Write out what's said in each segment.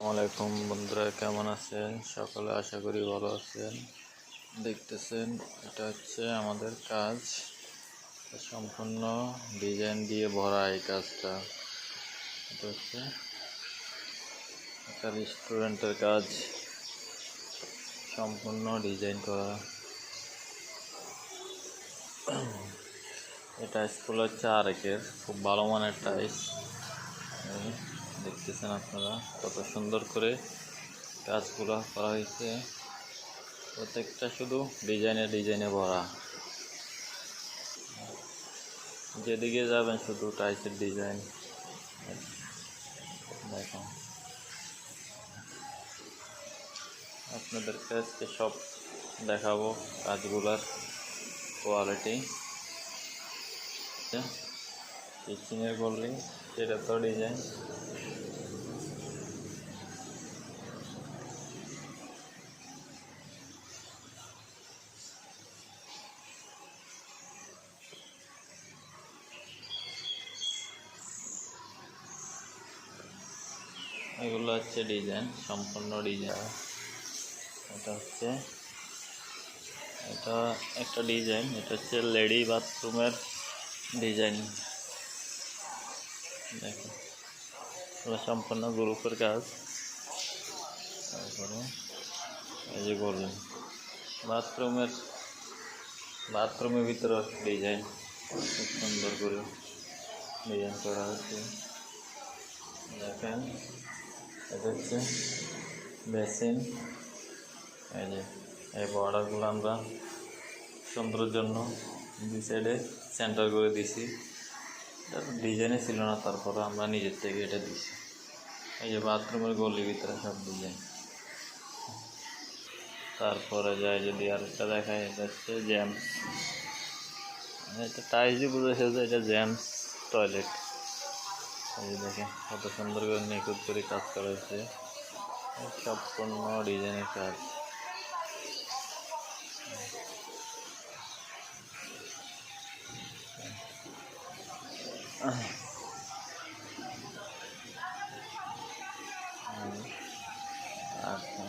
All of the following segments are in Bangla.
আসসালামাইকুম বন্ধুরা, কেমন আছেন? সকালে আশা করি ভালো আছেন। দেখতেছেন, এটা হচ্ছে আমাদের কাজ। সম্পূর্ণ ডিজাইন দিয়ে ভরা এই কাজটা। এটা হচ্ছে একটা রেস্টুরেন্টের কাজ, সম্পূর্ণ ডিজাইন করা। এটা স্কুল হচ্ছে আরেকের, খুব ভালো মানের টাইস। দেখতেছেন আপনারা কত সুন্দর করে কাজগুলো করা হয়েছে। প্রত্যেকটা শুধু ডিজাইনে ভরা। যেদিকে যাবেন শুধু টাইসের ডিজাইন। দেখুন, আপনাদেরকে আজকে সব দেখাবো কাজগুলার কোয়ালিটি। কিচেনের বললি সেটা তো ডিজাইন। এগুলো হচ্ছে ডিজাইন, সম্পূর্ণ ডিজাইন। এটা একটা ডিজাইন, এটা হচ্ছে লেডি বাথরুমের ডিজাইন। দেখুন, এগুলো সম্পূর্ণ গ্রুপের কাজ। তারপরে এই যে বললেন বাথরুমের ভিতরে ডিজাইন, খুব সুন্দর করে ডিজাইন করা হয়েছে। দেখেন, এটা হচ্ছে বেসিন। এই যে এই বর্ডারগুলো আমরা সুন্দরের জন্য দুই সাইডে সেন্টার করে দিছি। ডিজাইনে ছিল না, তারপরে আমরা নিজের থেকে এটা দিছি। এই যে বাথরুমের গলির ভিতরে সব ডিজাইন। তারপরে যায় যদি আরেকটা দেখায়, এটা হচ্ছে জেমস। এটা টাইসই বুঝেছে যে এটা জেমস টয়লেট। এই যে দেখেন কত সুন্দর করে নিখুঁত করে কাজ করা হয়েছে, সম্পূর্ণ ডিজাইনের কাজ। আচ্ছা,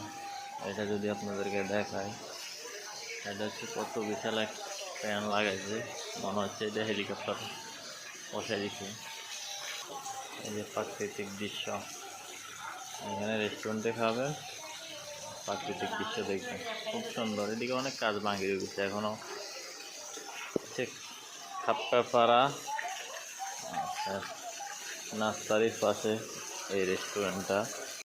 এটা যদি আপনাদেরকে দেখায়, এটা হচ্ছে কত বিশাল এক ফ্যান লাগাইছে, মনে হচ্ছে এটা হেলিকপ্টার বসাই দিচ্ছে। এই যে প্রাকৃতিক দৃশ্য, এখানে রেস্টুরেন্টে খাবেন, প্রাকৃতিক দৃশ্য দেখবেন, খুব সুন্দর। এদিকে অনেক কাজ বাকি রয়েছে এখনও। হচ্ছে খাপ্পাপাড়া নার্সারির পাশে এই রেস্টুরেন্টটা।